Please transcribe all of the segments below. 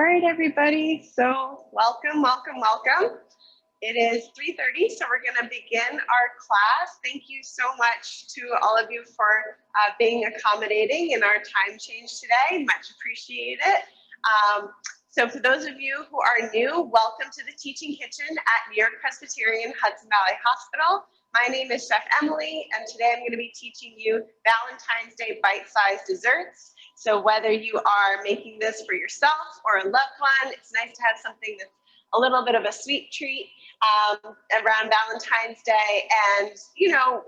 right, everybody. So welcome. It is 3:30, so we're going to begin our class. Thank you so much to all of you for being accommodating in our time change today. Much appreciated. So for those of you who are new, welcome to the Teaching Kitchen at New York-Presbyterian Hudson Valley Hospital. My name is Chef Emily, and today I'm going to be teaching you Valentine's Day bite-sized desserts. So whether you are making this for yourself or a loved one, it's nice to have something that's a little bit of a sweet treat around Valentine's Day. And, you know,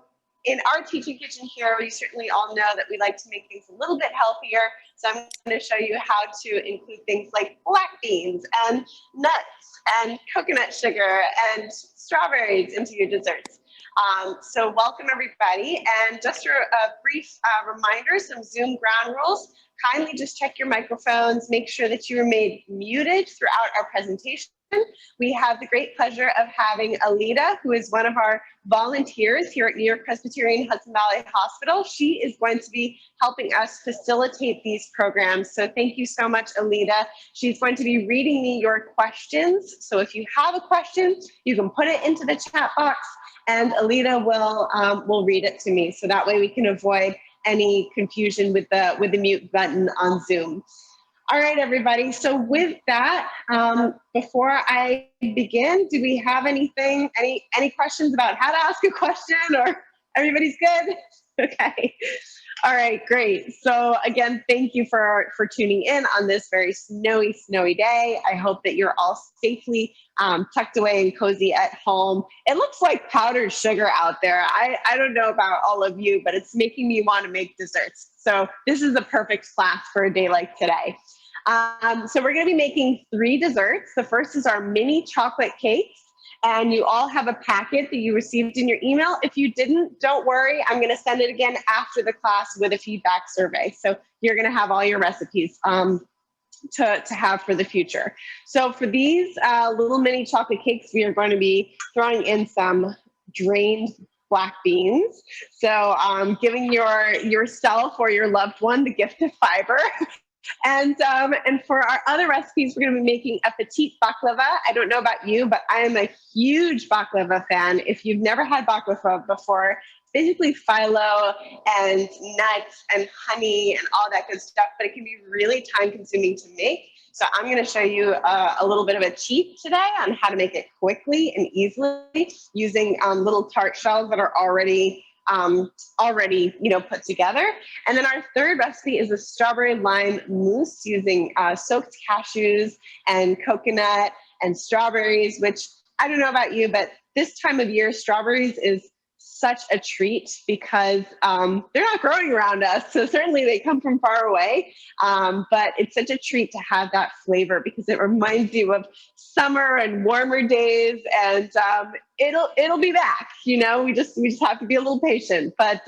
in our teaching kitchen here, we certainly all know that we like to make things a little bit healthier. So I'm going to show you how to include things like black beans and nuts and coconut sugar and strawberries into your desserts. So welcome everybody, and just a brief reminder, some Zoom ground rules. Kindly just check your microphones, make sure that you remain muted throughout our presentation. We have the great pleasure of having Alita, who is one of our volunteers here at New-York-Presbyterian Hudson Valley Hospital. She is going to be helping us facilitate these programs. So thank you so much, Alita. She's going to be reading me your questions. So if you have a question, you can put it into the chat box, and Alita will read it to me. So that way we can avoid any confusion with the mute button on Zoom. All right, everybody. So with that, before I begin, do we have any questions about how to ask a question, or everybody's good? Okay. All right, great. So again, thank you for tuning in on this very snowy day. I hope that you're all safely tucked away and cozy at home. It looks like powdered sugar out there. I don't know about all of you, but it's making me want to make desserts. So this is the perfect class for a day like today. So we're going to be making 3 desserts. The first is our mini chocolate cakes, and you all have a packet that you received in your email. If you didn't, don't worry. I'm going to send it again after the class with a feedback survey. So you're going to have all your recipes to have for the future. So for these little mini chocolate cakes, we are going to be throwing in some drained black beans. So giving yourself or your loved one the gift of fiber. And for our other recipes, we're going to be making a Petite Baklava. I don't know about you, but I am a huge baklava fan. If you've never had baklava before, it's basically phyllo and nuts and honey and all that good stuff, but it can be really time consuming to make. So I'm going to show you a little bit of a cheat today on how to make it quickly and easily using little tart shells that are already put together. And then our third recipe is a strawberry lime mousse using soaked cashews and coconut and strawberries, which I don't know about you, but this time of year, strawberries is such a treat because they're not growing around us. So certainly they come from far away, but it's such a treat to have that flavor because it reminds you of summer and warmer days, and it'll be back. You know, we just have to be a little patient. But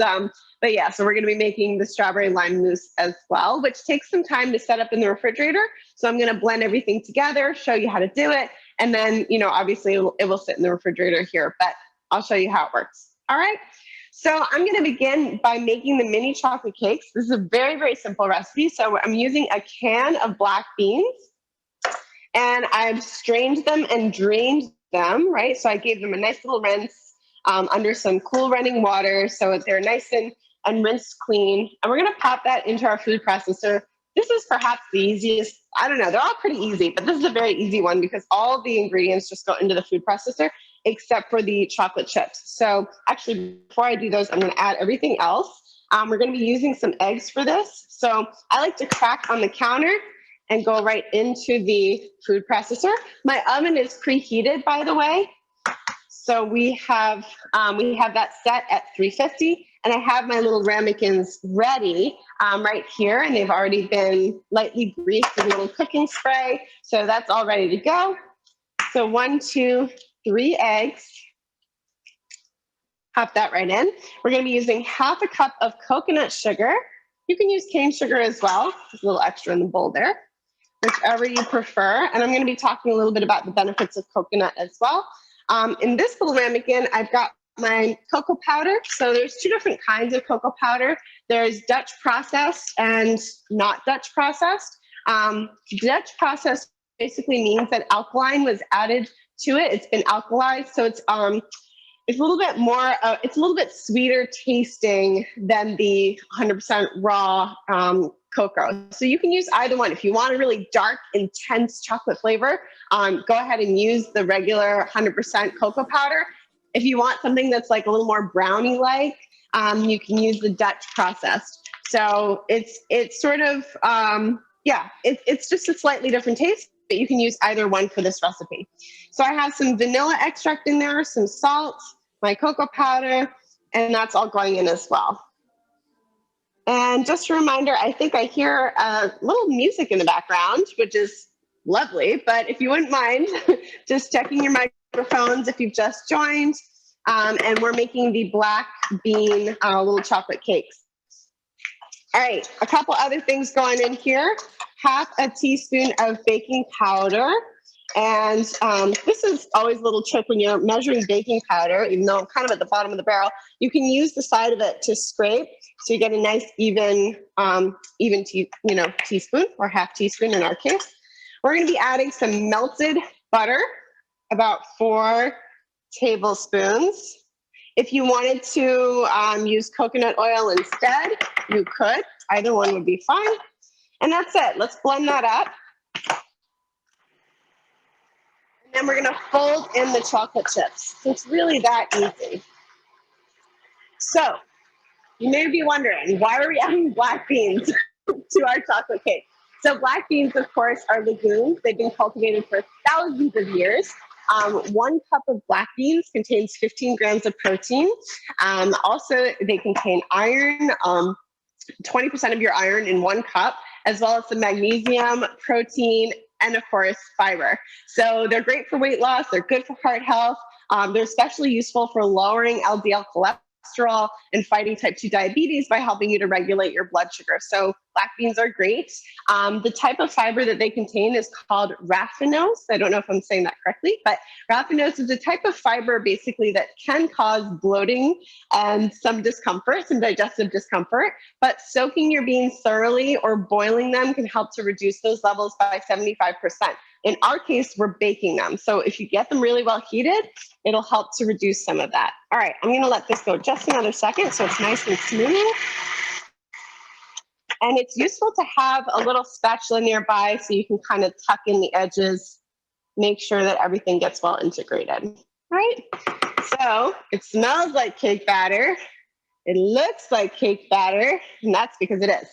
yeah, so we're going to be making the strawberry lime mousse as well, which takes some time to set up in the refrigerator. So I'm going to blend everything together, show you how to do it, and then obviously it will sit in the refrigerator here, but I'll show you how it works. All right, so I'm going to begin by making the mini chocolate cakes. This is a very, very simple recipe. So I'm using a can of black beans, and I've strained them and drained them, right? So I gave them a nice little rinse under some cool running water so they're nice and rinsed clean. And we're going to pop that into our food processor. This is perhaps the easiest. I don't know, they're all pretty easy, but this is a very easy one because all the ingredients just go into the food processor except for the chocolate chips. So actually, before I do those, I'm going to add everything else. We're going to be using some eggs for this. So I like to crack on the counter and go right into the food processor. My oven is preheated, by the way. So we have that set at 350, and I have my little ramekins ready right here, and they've already been lightly greased with a little cooking spray. So that's all ready to go. So 1, 2, 3 eggs. Pop that right in. We're going to be using half a cup of coconut sugar. You can use cane sugar as well. Just a little extra in the bowl there, whichever you prefer. And I'm going to be talking a little bit about the benefits of coconut as well. In this little ramekin, I've got my cocoa powder. So there's 2 different kinds of cocoa powder. There's Dutch processed and not Dutch processed. Dutch processed basically means that alkaline was added to it. It's been alkalized, so it's a little bit more, it's a little bit sweeter tasting than the 100% raw cocoa. So you can use either one. If you want a really dark, intense chocolate flavor, go ahead and use the regular 100% cocoa powder. If you want something that's like a little more brownie-like, you can use the Dutch processed. So it's sort of, it's just a slightly different taste, but you can use either one for this recipe. So I have some vanilla extract in there, some salt, my cocoa powder, and that's all going in as well. And just a reminder, I think I hear a little music in the background, which is lovely, but if you wouldn't mind, just checking your microphones if you've just joined. And we're making the black bean little chocolate cakes. All right, a couple other things going in here. Half a teaspoon of baking powder. And this is always a little trick when you're measuring baking powder, even though I'm kind of at the bottom of the barrel. You can use the side of it to scrape, so you get a nice even teaspoon, or half teaspoon in our case. We're going to be adding some melted butter, about 4 tablespoons. If you wanted to use coconut oil instead, you could. Either one would be fine. And that's it. Let's blend that up. And then we're going to fold in the chocolate chips. It's really that easy. So you may be wondering, why are we adding black beans to our chocolate cake? So black beans, of course, are legumes. They've been cultivated for thousands of years. 1 cup of black beans contains 15 grams of protein. Also, they contain iron, 20% of your iron in 1 cup, as well as some magnesium, protein, and of course, fiber. So they're great for weight loss. They're good for heart health. They're especially useful for lowering LDL cholesterol and fighting type 2 diabetes by helping you to regulate your blood sugar. So black beans are great. The type of fiber that they contain is called raffinose. I don't know if I'm saying that correctly, but raffinose is a type of fiber basically that can cause bloating and some discomfort, some digestive discomfort, but soaking your beans thoroughly or boiling them can help to reduce those levels by 75%. In our case, we're baking them. So if you get them really well heated, it'll help to reduce some of that. All right, I'm gonna let this go just another second so it's nice and smooth. And it's useful to have a little spatula nearby so you can kind of tuck in the edges, make sure that everything gets well integrated. All right, so it smells like cake batter. It looks like cake batter, and that's because it is.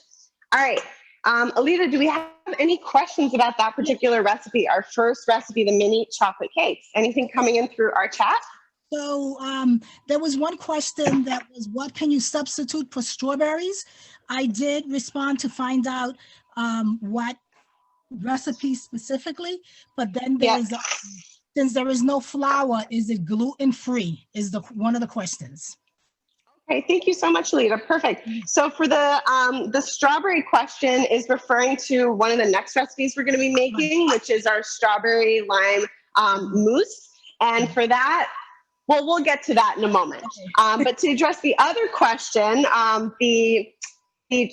All right, Alita, do we have any questions about that particular recipe, our first recipe, the mini chocolate cakes? Anything coming in through our chat? So there was one question that was, what can you substitute for strawberries? I did respond to find out what recipe specifically, but then there's, since there is no flour, is it gluten-free is one of the questions. Okay, thank you so much, Lita. Perfect. So for the strawberry question is referring to one of the next recipes we're going to be making, which is our strawberry lime mousse. And for that, well, we'll get to that in a moment. But to address the other question, the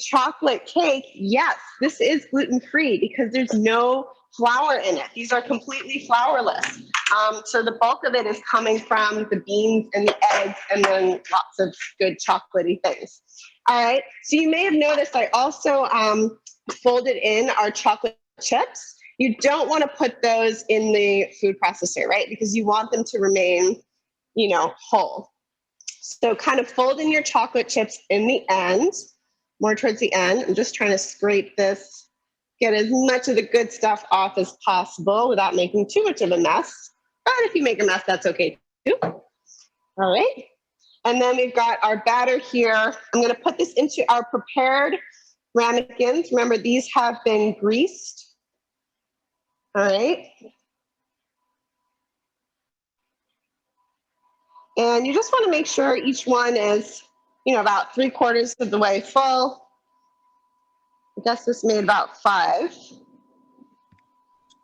chocolate cake, yes, this is gluten-free because there's no flour in it. These are completely flourless. So the bulk of it is coming from the beans and the eggs and then lots of good chocolatey things. All right, so you may have noticed I also folded in our chocolate chips. You don't want to put those in the food processor, right? Because you want them to remain, you know, whole. So kind of fold in your chocolate chips in the end, more towards the end. I'm just trying to scrape this, get as much of the good stuff off as possible without making too much of a mess. But if you make a mess, that's okay too. All right. And then we've got our batter here. I'm going to put this into our prepared ramekins. Remember, these have been greased. All right. And you just want to make sure each one is, you know, about 3/4 of the way full. I guess this made about 5.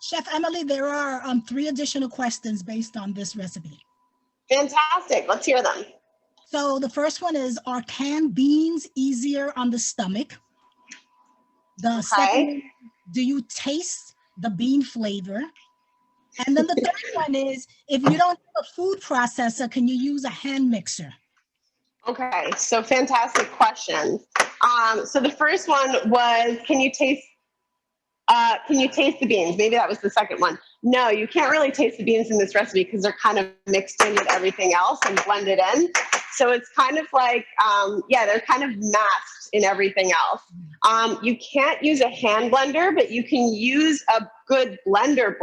Chef Emily, there are 3 additional questions based on this recipe. Fantastic. Let's hear them. So the first one is, are canned beans easier on the stomach? The second, do you taste the bean flavor. And then the third one is, if you don't have a food processor, can you use a hand mixer? Okay, so fantastic questions. So the first one was, can you taste the beans? Maybe that was the second one. No, you can't really taste the beans in this recipe because they're kind of mixed in with everything else and blended in. So it's kind of like, they're kind of masked in everything else. You can't use a hand blender, but you can use a good blender.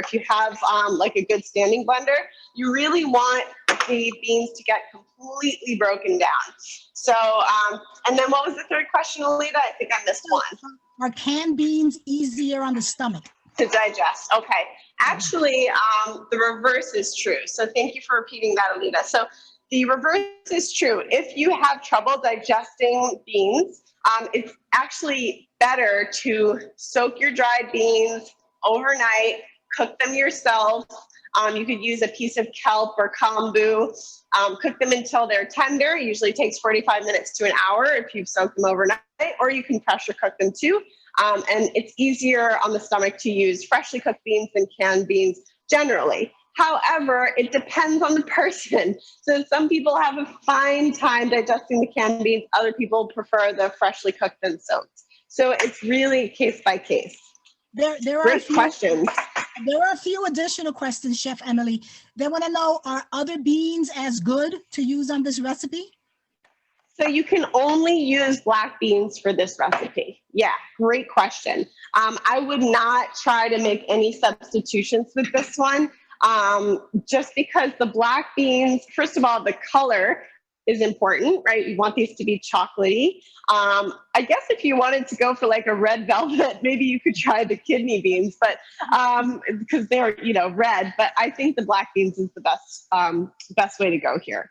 If you have like a good standing blender, you really want the beans to get completely broken down. So, and then what was the third question, Alita? I think I missed one. Are canned beans easier on the stomach? To digest. Okay. Actually, the reverse is true. So thank you for repeating that, Alita. So the reverse is true. If you have trouble digesting beans, it's actually better to soak your dried beans overnight, cook them yourself. You could use a piece of kelp or kombu, cook them until they're tender. It usually takes 45 minutes to an hour if you've soaked them overnight, or you can pressure cook them too. And it's easier on the stomach to use freshly cooked beans than canned beans generally. However, it depends on the person. So some people have a fine time digesting the canned beans. Other people prefer the freshly cooked and soaked. So it's really case by case. There are Great questions. There are a few additional questions, Chef Emily. They want to know, are other beans as good to use on this recipe? So you can only use black beans for this recipe. Yeah, great question. I would not try to make any substitutions with this one, just because the black beans, first of all, the color is important, right? You want these to be chocolatey. I guess if you wanted to go for like a red velvet, maybe you could try the kidney beans, but because they're, red. But I think the black beans is the best way to go here.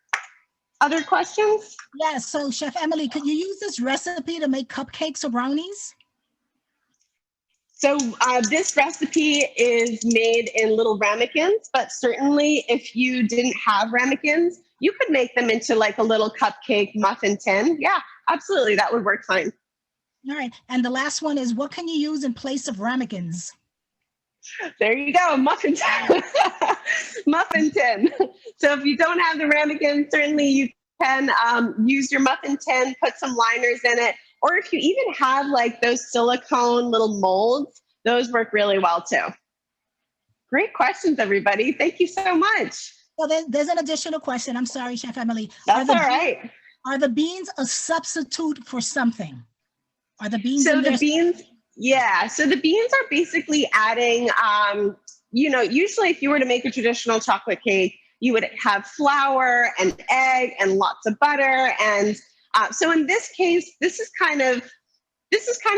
Other questions? Yes. So, Chef Emily, could you use this recipe to make cupcakes or brownies? So this recipe is made in little ramekins, but certainly if you didn't have ramekins, you could make them into like a little cupcake muffin tin. Yeah, absolutely. That would work fine. All right. And the last one is, what can you use in place of ramekins? There you go, muffin tin. Muffin tin. So if you don't have the ramekin, certainly you can use your muffin tin, put some liners in it, or if you even have like those silicone little molds, those work really well too. Great questions, everybody. Thank you so much. Well, there's an additional question. I'm sorry, Chef Emily. That's all right. Are the beans a substitute for something? Are the beans So the beans? Yeah, so the beans are basically adding, usually if you were to make a traditional chocolate cake, you would have flour and egg and lots of butter. And so in this case, this is kind of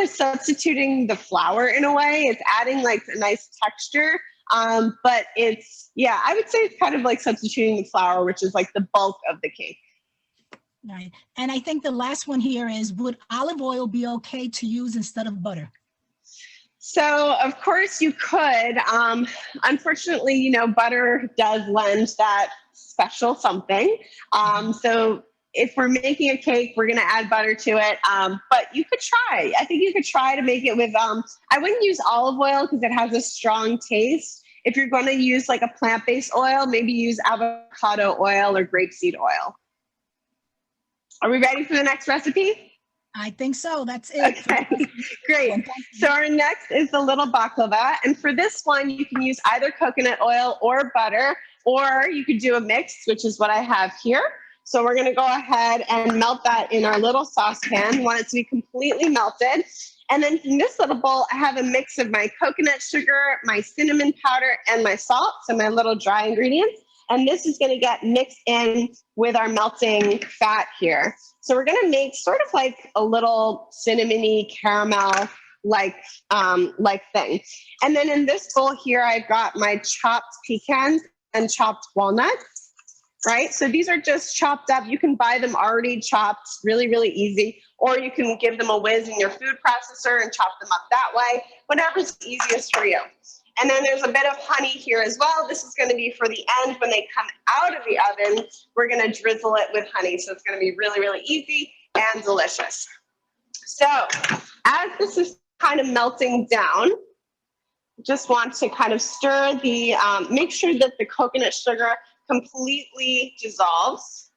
substituting the flour in a way. It's adding like a nice texture, but I would say it's kind of like substituting the flour, which is like the bulk of the cake. Right. And I think the last one here is, would olive oil be okay to use instead of butter? So of course you could. Unfortunately, butter does lend that special something. So if we're making a cake, we're going to add butter to it. But you could try. I think you could try to make it with, I wouldn't use olive oil because it has a strong taste. If you're going to use like a plant-based oil, maybe use avocado oil or grapeseed oil. Are we ready for the next recipe? I think so. That's it. Okay, great. So our next is the little baklava. And for this one, you can use either coconut oil or butter, or you could do a mix, which is what I have here. So we're going to go ahead and melt that in our little saucepan. We want it to be completely melted. And then in this little bowl, I have a mix of my coconut sugar, my cinnamon powder, and my salt, so my little dry ingredients. And this is going to get mixed in with our melting fat here. So we're going to make sort of like a little cinnamony caramel like thing. And then in this bowl here, I've got my chopped pecans and chopped walnuts, right? So these are just chopped up. You can buy them already chopped, really, really easy. Or you can give them a whiz in your food processor and chop them up that way, whatever's easiest for you. And then there's a bit of honey here as well. This is going to be for the end when they come out of the oven. We're going to drizzle it with honey. So it's going to be really, really easy and delicious. So as this is kind of melting down, just want to kind of stir the, make sure that the coconut sugar completely dissolves.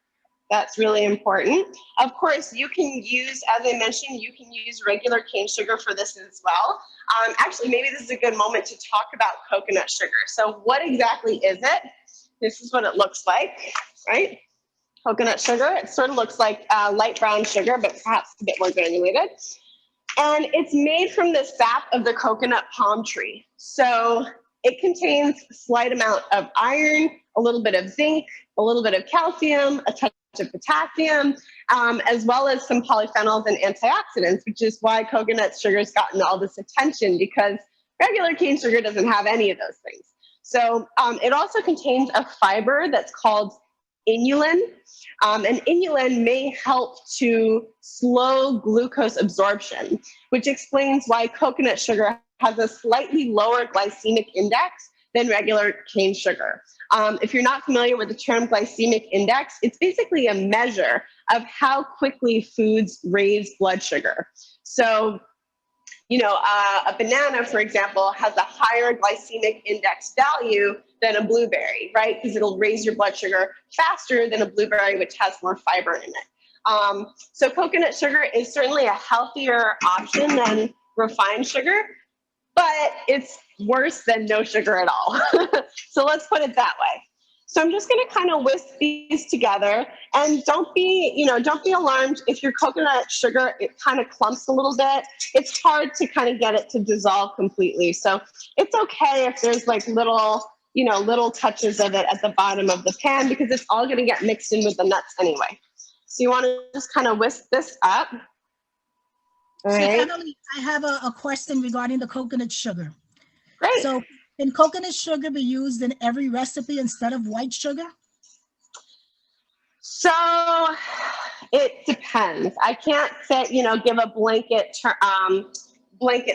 That's really important. Of course, you can use, as I mentioned, you can use regular cane sugar for this as well. Actually, maybe this is a good moment to talk about coconut sugar. So what exactly is it? This is what it looks like, right? Coconut sugar, it sort of looks like light brown sugar, but perhaps a bit more granulated. And it's made from the sap of the coconut palm tree. So it contains a slight amount of iron, a little bit of zinc, a little bit of calcium, a touch of potassium, as well as some polyphenols and antioxidants, which is why coconut sugar has gotten all this attention, because regular cane sugar doesn't have any of those things. So it also contains a fiber that's called inulin. And inulin may help to slow glucose absorption, which explains why coconut sugar has a slightly lower glycemic index than regular cane sugar. If you're not familiar with the term glycemic index, it's basically a measure of how quickly foods raise blood sugar. So, you know, a banana, for example, has a higher glycemic index value than a blueberry, right? Because it'll raise your blood sugar faster than a blueberry, which has more fiber in it. So coconut sugar is certainly a healthier option than refined sugar, but it's worse than no sugar at all. So let's put it that way. So I'm just going to kind of whisk these together, and don't be alarmed if your coconut sugar, it kind of clumps a little bit. It's hard to kind of get it to dissolve completely. So it's okay if there's like little touches of it at the bottom of the pan, because it's all going to get mixed in with the nuts anyway. So you want to just kind of whisk this up. All right. Emily, I have a question regarding the coconut sugar. Great. So can coconut sugar be used in every recipe instead of white sugar? So it depends. I can't say, give a blanket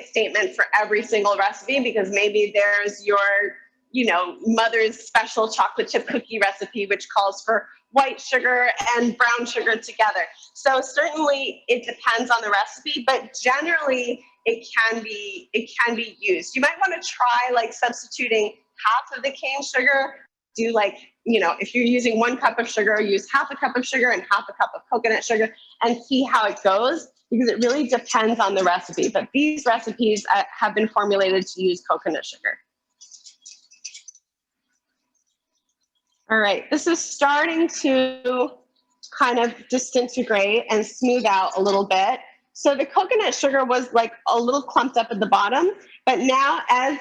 statement for every single recipe, because maybe there's your, mother's special chocolate chip cookie recipe, which calls for white sugar and brown sugar together. So certainly it depends on the recipe, but generally it can be used. You might want to try like substituting half of the cane sugar. Do like, if you're using 1 cup of sugar, use half a cup of sugar and half a cup of coconut sugar and see how it goes, because it really depends on the recipe. But these recipes have been formulated to use coconut sugar. All right, this is starting to kind of disintegrate and smooth out a little bit. So the coconut sugar was like a little clumped up at the bottom, but now as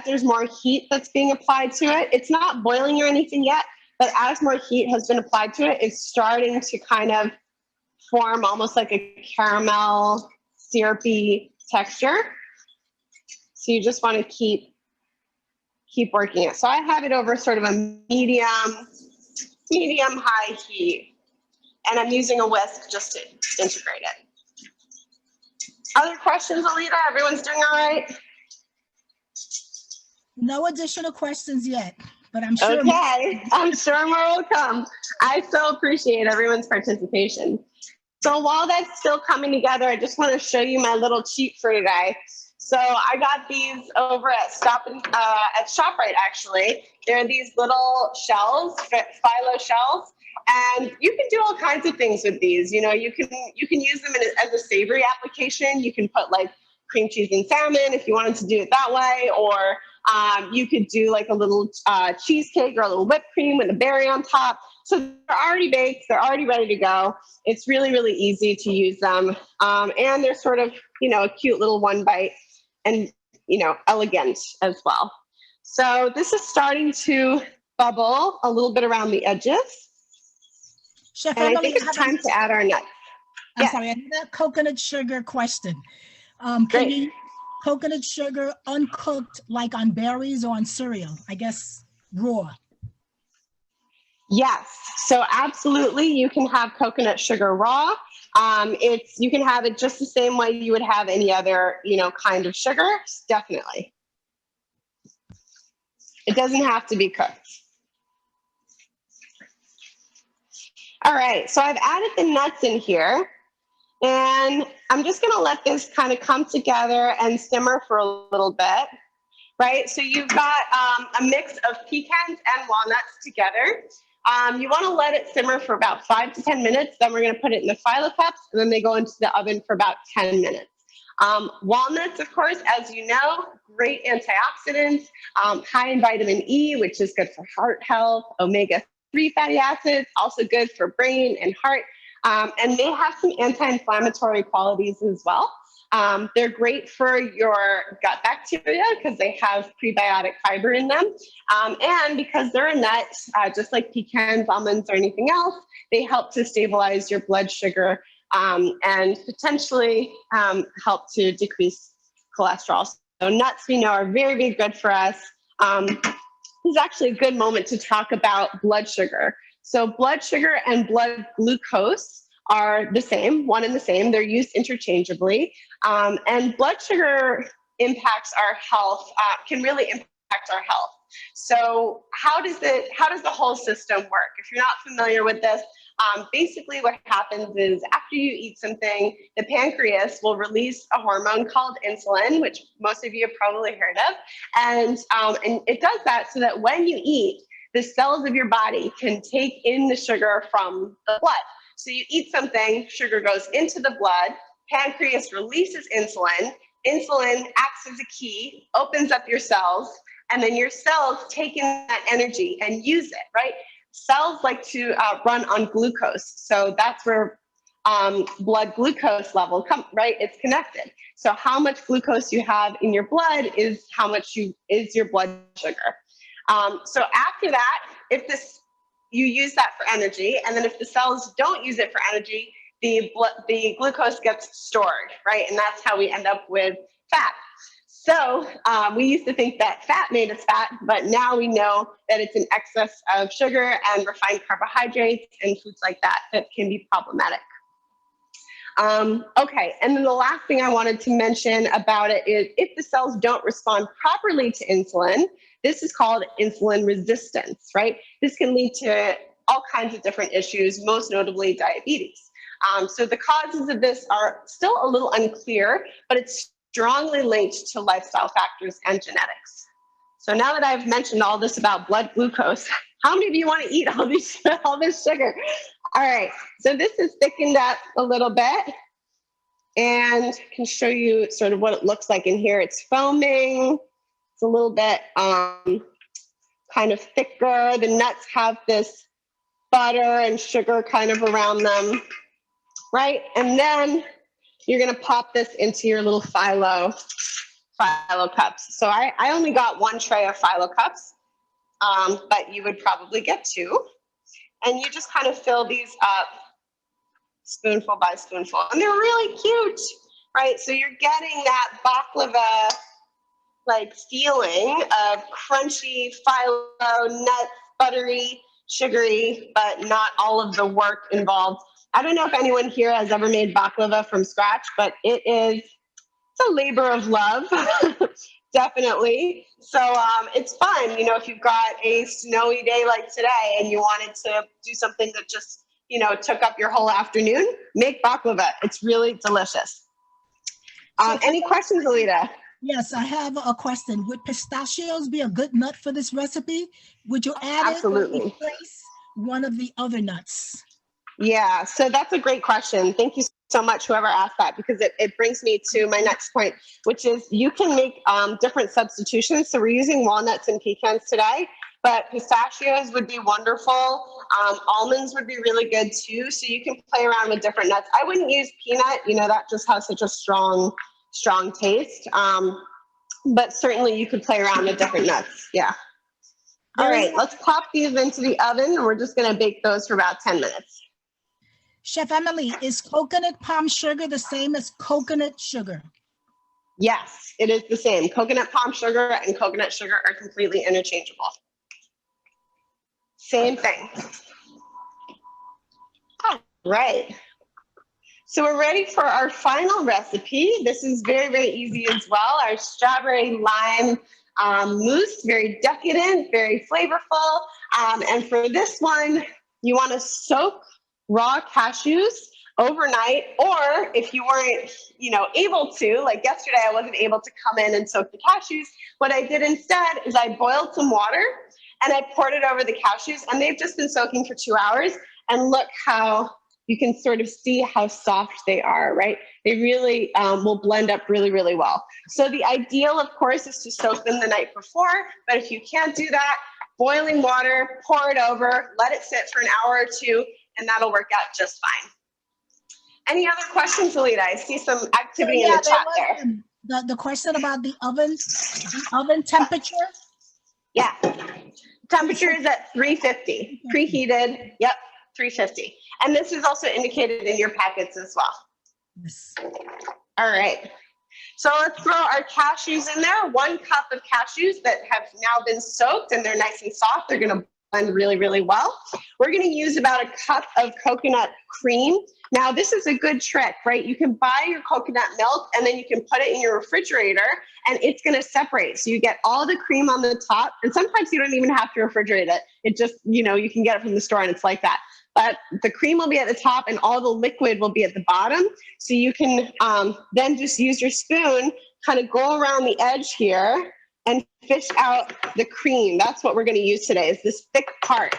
there's more heat that's being applied to it, it's not boiling or anything yet, but as more heat has been applied to it, it's starting to kind of form almost like a caramel syrupy texture. So you just want to keep working it. So I have it over sort of a medium high heat, and I'm using a whisk just to integrate it. Other questions, Alita? Everyone's doing all right? No additional questions yet, but I'm sure. Okay, I'm sure more will come. I so appreciate everyone's participation. So while that's still coming together, I just want to show you my little cheat for today. So I got these over at ShopRite, actually. They're these little shells, phyllo shells, and you can do all kinds of things with these. You can use them as a savory application. You can put like cream cheese and salmon if you wanted to do it that way, or you could do like a little cheesecake or a little whipped cream with a berry on top. So they're already baked, they're already ready to go. It's really, really easy to use them. And they're sort of, a cute little one bite and, elegant as well. So this is starting to bubble a little bit around the edges. Chef and Emily, I think it's time to add our nuts. I'm sorry, another coconut sugar question. Can you use coconut sugar uncooked, like on berries or on cereal? I guess raw. Yes, so absolutely, you can have coconut sugar raw. You can have it just the same way you would have any other, kind of sugar. Definitely. It doesn't have to be cooked. All right, so I've added the nuts in here, and I'm just going to let this kind of come together and simmer for a little bit. right? So you've got a mix of pecans and walnuts together. You want to let it simmer for about 5 to 10 minutes. Then we're going to put it in the phyllo cups, and then they go into the oven for about 10 minutes. Walnuts, of course, as you know, great antioxidants, high in vitamin E, which is good for heart health, omega-3 fatty acids, also good for brain and heart, and they have some anti-inflammatory qualities as well. They're great for your gut bacteria because they have prebiotic fiber in them. And because they're a nut, just like pecans, almonds, or anything else, they help to stabilize your blood sugar and potentially help to decrease cholesterol. So nuts, we know, are very, very good for us. This is actually a good moment to talk about blood sugar. So blood sugar and blood glucose are the same, one and the same. They're used interchangeably. And blood sugar impacts our health, can really impact our health. So how does the whole system work? If you're not familiar with this, basically what happens is after you eat something, the pancreas will release a hormone called insulin, which most of you have probably heard of. And it does that so that when you eat, the cells of your body can take in the sugar from the blood. So you eat something, sugar goes into the blood, pancreas releases insulin, insulin acts as a key, opens up your cells, and then your cells take in that energy and use it, right? Cells like to run on glucose. So that's where blood glucose level comes, right? It's connected. So how much glucose you have in your blood is how much is your blood sugar. So after that, you use that for energy, and then if the cells don't use it for energy, the glucose gets stored, right? And that's how we end up with fat. So we used to think that fat made us fat, but now we know that it's an excess of sugar and refined carbohydrates and foods like that that can be problematic. Okay, and then the last thing I wanted to mention about it is if the cells don't respond properly to insulin, this is called insulin resistance, right? This can lead to all kinds of different issues, most notably diabetes. So the causes of this are still a little unclear, but it's strongly linked to lifestyle factors and genetics. So now that I've mentioned all this about blood glucose, how many of you want to eat all this sugar? All right, so this is thickened up a little bit and I can show you sort of what it looks like in here. It's foaming. It's a little bit kind of thicker. The nuts have this butter and sugar kind of around them, right? And then you're gonna pop this into your little phyllo cups. So I only got one tray of phyllo cups, but you would probably get two. And you just kind of fill these up spoonful by spoonful. And they're really cute, right? So you're getting that baklava like feeling of crunchy phyllo, nuts, buttery, sugary, but not all of the work involved. I don't know if anyone here has ever made baklava from scratch, but it's a labor of love, definitely. So it's fun, you know, if you've got a snowy day like today and you wanted to do something that just, you know, took up your whole afternoon, make baklava. It's really delicious. Any questions, Alita? Yes, I have a question. Would pistachios be a good nut for this recipe? Would you add Absolutely. it or replace one of the other nuts? Yeah, so that's a great question. Thank you so much, whoever asked that, because it brings me to my next point, which is you can make different substitutions. So we're using walnuts and pecans today, but pistachios would be wonderful. Almonds would be really good too. So you can play around with different nuts. I wouldn't use peanut, you know, that just has such a strong taste. But certainly you could play around with different nuts. Yeah. All right, let's pop these into the oven and we're just gonna bake those for about 10 minutes. Chef Emily, is coconut palm sugar the same as coconut sugar? Yes, it is the same. Coconut palm sugar and coconut sugar are completely interchangeable. Same thing. All right. So we're ready for our final recipe. This is very, very easy as well. Our strawberry lime mousse, very decadent, very flavorful. And for this one, you want to soak raw cashews overnight, or if you weren't, able to, like yesterday, I wasn't able to come in and soak the cashews. What I did instead is I boiled some water and I poured it over the cashews, and they've just been soaking for 2 hours. And look how you can sort of see how soft they are, right? They really will blend up really, really well. So the ideal, of course, is to soak them the night before, but if you can't do that, boiling water, pour it over, let it sit for an hour or two, and that'll work out just fine. Any other questions, Alita? I see some activity in the chat there. The question about the oven temperature. Yeah, temperature is at 350, preheated. Yep, 350. And this is also indicated in your packets as well. Yes. All right. So let's throw our cashews in there. 1 cup of cashews that have now been soaked and they're nice and soft. They're going to blend really, really well. We're going to use about 1 cup of coconut cream. Now, this is a good trick, right? You can buy your coconut milk and then you can put it in your refrigerator and it's going to separate. So you get all the cream on the top, and sometimes you don't even have to refrigerate it. It just, you can get it from the store and it's like that. But the cream will be at the top and all the liquid will be at the bottom. So you can then just use your spoon, kind of go around the edge here and fish out the cream. That's what we're going to use today, is this thick part,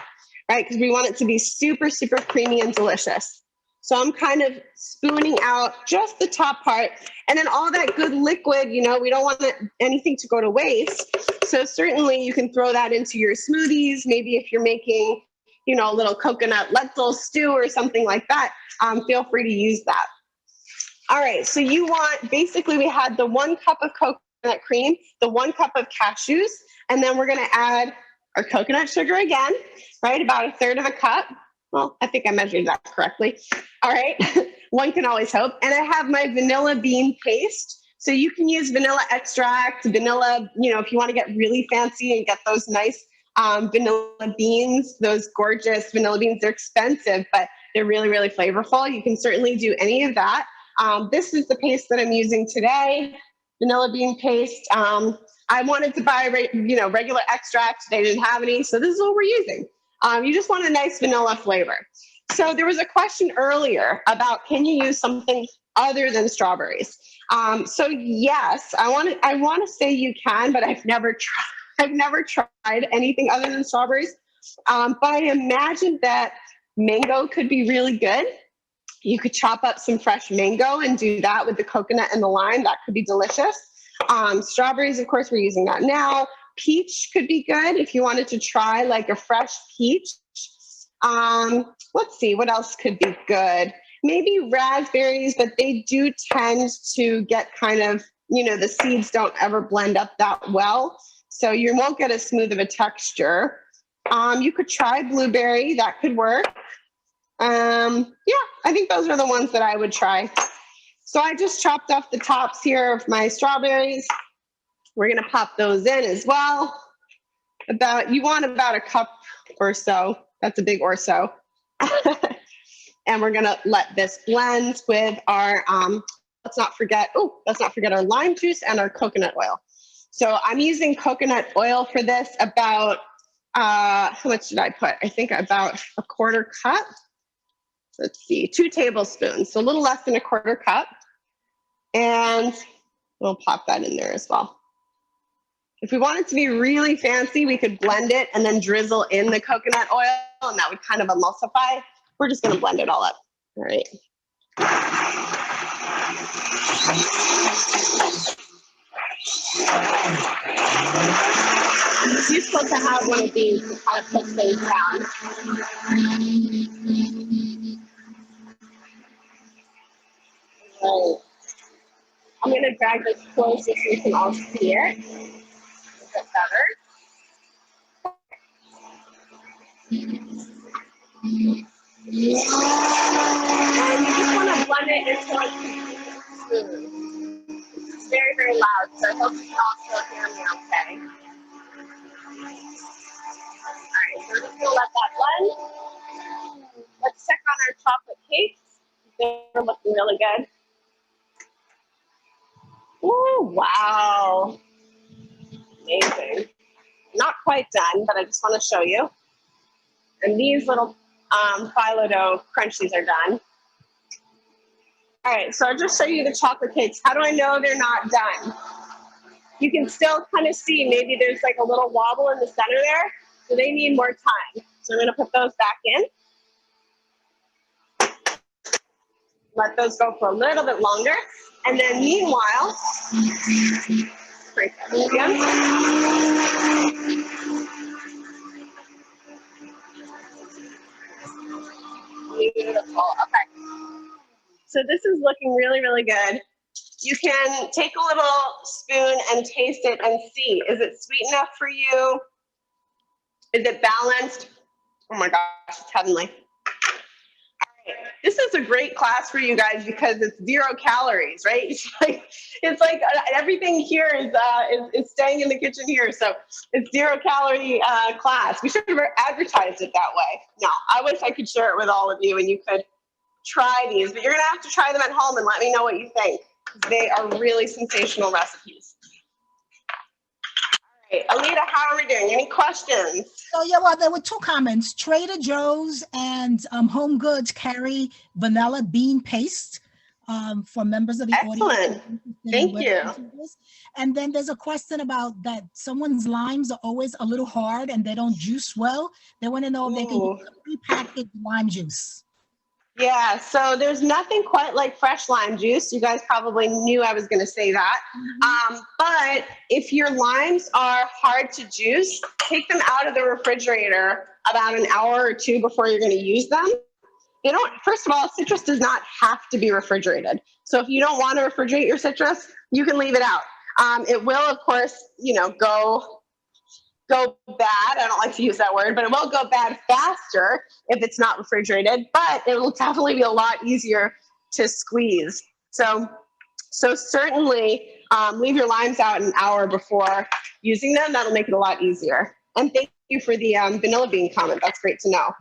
right? Because we want it to be super, super creamy and delicious. So I'm kind of spooning out just the top part, and then all that good liquid, we don't want anything to go to waste. So certainly you can throw that into your smoothies. Maybe if you're making, a little coconut lentil stew or something like that, feel free to use that. All right, so basically we had the 1 cup of coconut cream, the 1 cup of cashews, and then we're gonna add our coconut sugar again, right? About 1/3 cup. Well, I think I measured that correctly. All right, one can always hope. And I have my vanilla bean paste. So you can use vanilla extract, vanilla, if you want to get really fancy and get those nice vanilla beans, those gorgeous vanilla beans. They're expensive, but they're really, really flavorful. You can certainly do any of that. This is the paste that I'm using today, vanilla bean paste. I wanted to buy, regular extract. They didn't have any, so this is what we're using. You just want a nice vanilla flavor. So there was a question earlier about, can you use something other than strawberries? So yes, I want to say you can, but I've never tried anything other than strawberries. But I imagine that mango could be really good. You could chop up some fresh mango and do that with the coconut and the lime. That could be delicious. Strawberries, of course, we're using that now. Peach could be good if you wanted to try like a fresh peach. Let's see, what else could be good? Maybe raspberries, but they do tend to get kind of, the seeds don't ever blend up that well. So you won't get as smooth of a texture. You could try blueberry, that could work. Yeah, I think those are the ones that I would try. So I just chopped off the tops here of my strawberries. We're gonna pop those in as well. You want about 1 cup or so. That's a big or so. And we're gonna let this blend with our, let's not forget our lime juice and our coconut oil. So I'm using coconut oil for this about, how much did I put? I think about 1/4 cup. Let's see, 2 tablespoons, so a little less than 1/4 cup. And we'll pop that in there as well. If we want it to be really fancy, we could blend it and then drizzle in the coconut oil, and that would kind of emulsify. We're just gonna blend it all up. All right. It's useful to have one of these to kind of put things down. Right. I'm going to drag this closer so you can all see it a bit better. And you just want to blend it until it's smooth. It's very, very loud, so I hope you can also hear me okay. Alright, so we're just going to let that blend. Let's check on our chocolate cakes. They're looking really good. Oh, wow. Amazing. Not quite done, but I just want to show you. And these little phyllo dough crunchies are done. All right, so I'll just show you the chocolate cakes. How do I know they're not done? You can still kind of see maybe there's like a little wobble in the center there, so they need more time. So I'm gonna put those back in. Let those go for a little bit longer. And then meanwhile, break that again. Beautiful, okay. So this is looking really, really good. You can take a little spoon and taste it and see, is it sweet enough for you? Is it balanced? Oh my gosh, it's heavenly. All right. This is a great class for you guys because it's 0 calories, right? It's like everything here is staying in the kitchen here. So it's 0 calorie class. We should have advertised it that way. No, I wish I could share it with all of you and you could try these, but you're gonna have to try them at home and let me know what you think. They are really sensational recipes. All right, Alita, how are we doing? Any questions? So yeah, well, there were 2 comments. Trader Joe's and Home Goods carry vanilla bean paste for members of the audience. Excellent. Thank you. And then there's a question about that someone's limes are always a little hard and they don't juice well. They want to know if they can use a prepackaged lime juice. Yeah, so there's nothing quite like fresh lime juice. You guys probably knew I was going to say that. But if your limes are hard to juice, take them out of the refrigerator about an hour or 2 before you're going to use them. They don't, first of all, citrus does not have to be refrigerated. So if you don't want to refrigerate your citrus, you can leave it out. It will, of course, go bad. I don't like to use that word, but it will go bad faster if it's not refrigerated, but it will definitely be a lot easier to squeeze. So certainly leave your limes out an hour before using them. That'll make it a lot easier. And thank you for the vanilla bean comment. That's great to know.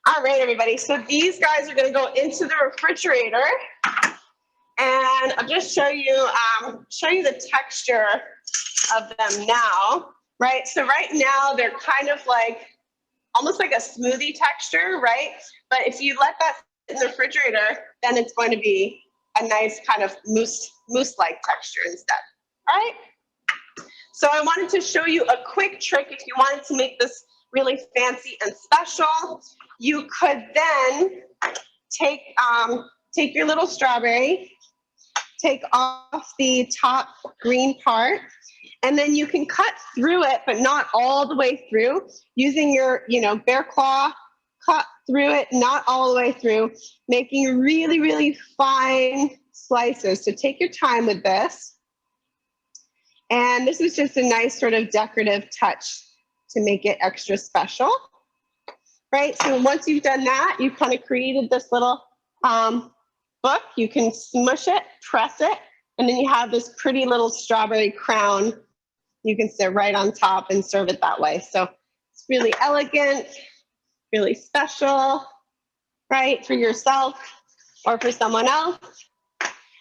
All right, everybody. So these guys are going to go into the refrigerator, and I'll just show you the texture of them now. Right, so right now they're kind of like, almost like a smoothie texture, right? But if you let that sit in the refrigerator, then it's going to be a nice kind of mousse-like texture instead, all right? So I wanted to show you a quick trick if you wanted to make this really fancy and special. You could then take your little strawberry, take off the top green part, and then you can cut through it, but not all the way through, using your, bear claw, cut through it, not all the way through, making really, really fine slices. So take your time with this. And this is just a nice sort of decorative touch to make it extra special, right? So once you've done that, you've kind of created this little book. You can smush it, press it, and then you have this pretty little strawberry crown. You can sit right on top and serve it that way. So it's really elegant, really special, right, for yourself or for someone else.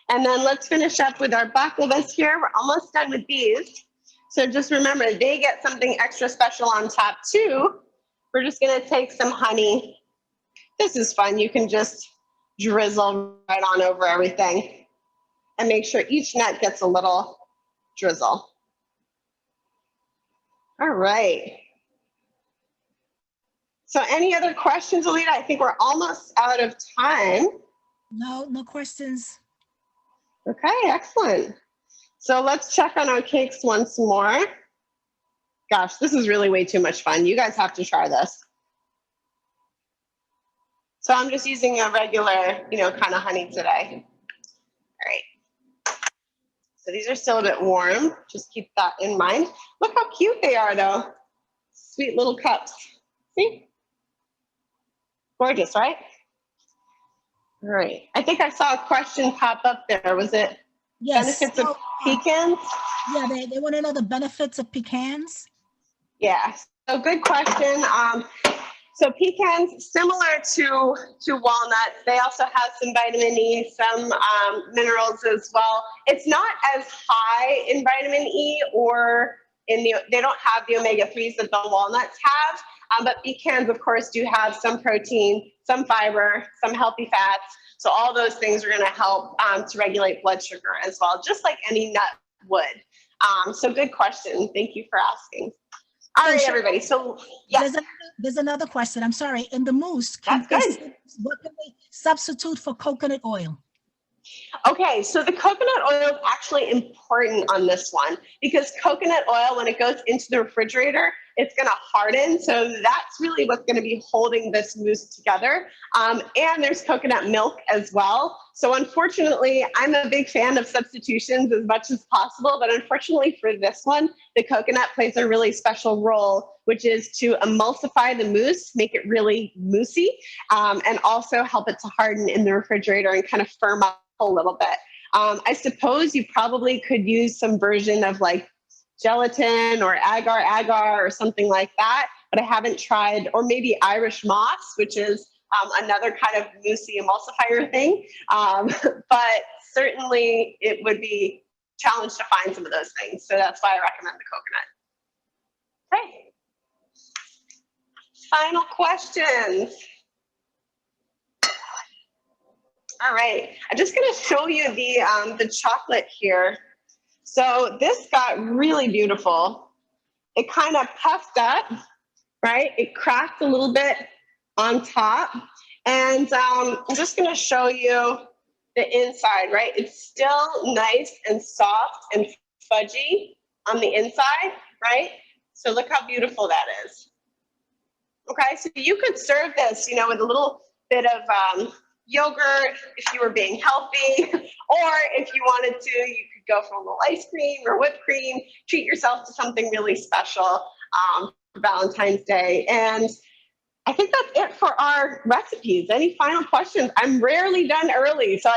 And then let's finish up with our baklavas here. We're almost done with these. So just remember, they get something extra special on top too. We're just gonna take some honey. This is fun. You can just drizzle right on over everything and make sure each nut gets a little drizzle. All right. So any other questions, Alita? I think we're almost out of time. No questions. Okay, excellent. So let's check on our cakes once more. Gosh, this is really way too much fun. You guys have to try this. So I'm just using a regular, kind of honey today. All right. So these are still a bit warm. Just keep that in mind. Look how cute they are, though. Sweet little cups. See? Gorgeous, right? All right. I think I saw a question pop up there. Was it benefits of pecans? Yeah, they want to know the benefits of pecans. Yeah. So good question. So pecans, similar to walnuts, they also have some vitamin E, some minerals as well. It's not as high in vitamin E or they don't have the omega-3s that the walnuts have, but pecans, of course, do have some protein, some fiber, some healthy fats. So all those things are going to help to regulate blood sugar as well, just like any nut would. So good question. Thank you for asking. All right, everybody. So yeah, there's another question. I'm sorry. In the mousse, that's good. what can they substitute for coconut oil? Okay, so the coconut oil is actually important on this one because coconut oil, when it goes into the refrigerator, it's going to harden. So that's really what's going to be holding this mousse together. And there's coconut milk as well. So unfortunately, I'm a big fan of substitutions as much as possible. But unfortunately for this one, the coconut plays a really special role, which is to emulsify the mousse, make it really moussey, and also help it to harden in the refrigerator and kind of firm up a little bit. I suppose you probably could use some version of like gelatin or agar or something like that, but I haven't tried, or maybe Irish moss, which is another kind of moussey emulsifier thing. But certainly it would be a challenge to find some of those things. So that's why I recommend the coconut. Okay. Final questions. All right, I'm just going to show you the chocolate here. So this got really beautiful. It kind of puffed up, right? It cracked a little bit on top. And I'm just going to show you the inside, right? It's still nice and soft and fudgy on the inside, right? So look how beautiful that is. Okay, so you could serve this, you know, with a little bit of yogurt if you were being healthy, or if you wanted to, you could go for a little ice cream or whipped cream, treat yourself to something really special for Valentine's Day. And I think that's it for our recipes. Any final questions? I'm rarely done early, so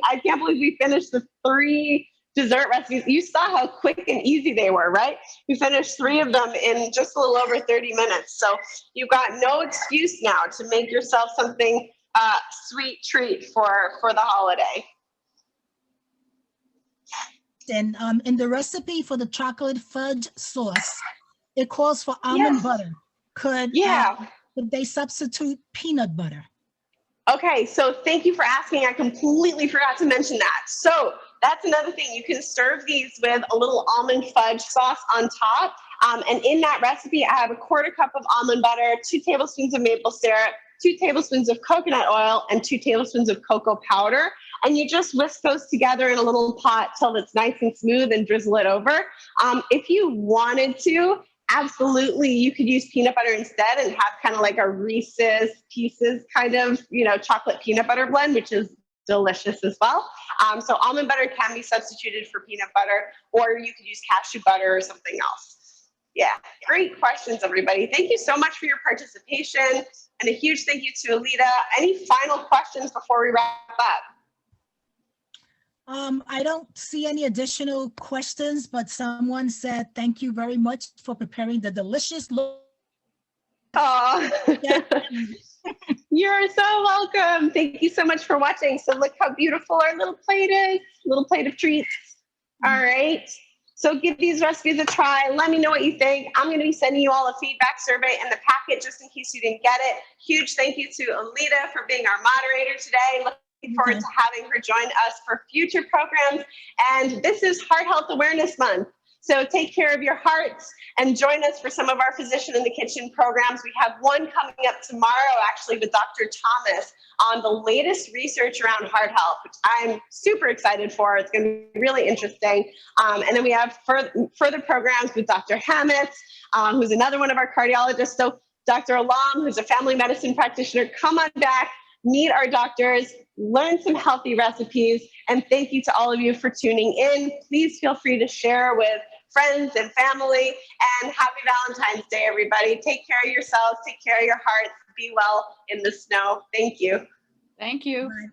I can't believe we finished the 3 dessert recipes. You saw how quick and easy they were, right? We finished 3 of them in just a little over 30 minutes. So you've got no excuse now to make yourself something sweet treat for the holiday. And in the recipe for the chocolate fudge sauce, it calls for almond butter. Could they substitute peanut butter? Okay, so thank you for asking. I completely forgot to mention that. So that's another thing. You can serve these with a little almond fudge sauce on top. And in that recipe, I have a 1/4 cup of almond butter, 2 tablespoons of maple syrup, 2 tablespoons of coconut oil, and 2 tablespoons of cocoa powder. And you just whisk those together in a little pot till it's nice and smooth and drizzle it over. If you wanted to, absolutely, you could use peanut butter instead and have kind of like a Reese's Pieces kind of, you know, chocolate peanut butter blend, which is delicious as well. So almond butter can be substituted for peanut butter, or you could use cashew butter or something else. Yeah, great questions, everybody. Thank you so much for your participation, and a huge thank you to Alita. Any final questions before we wrap up? I don't see any additional questions, but someone said, thank you very much for preparing the delicious Oh, you're so welcome. Thank you so much for watching. So look how beautiful our little plate is, little plate of treats. All right. So give these recipes a try. Let me know what you think. I'm going to be sending you all a feedback survey in the packet just in case you didn't get it. Huge thank you to Alita for being our moderator today. Looking forward to having her join us for future programs. And this is Heart Health Awareness Month. So take care of your hearts and join us for some of our Physician in the Kitchen programs. We have one coming up tomorrow, actually, with Dr. Thomas on the latest research around heart health, which I'm super excited for. It's going to be really interesting. And then we have further programs with Dr. Hammett, who's another one of our cardiologists. So Dr. Alam, who's a family medicine practitioner, come on back, meet our doctors, learn some healthy recipes, and thank you to all of you for tuning in. Please feel free to share with friends and family, and happy Valentine's Day, everybody. Take care of yourselves, take care of your hearts, be well in the snow. Thank you. Thank you. Bye.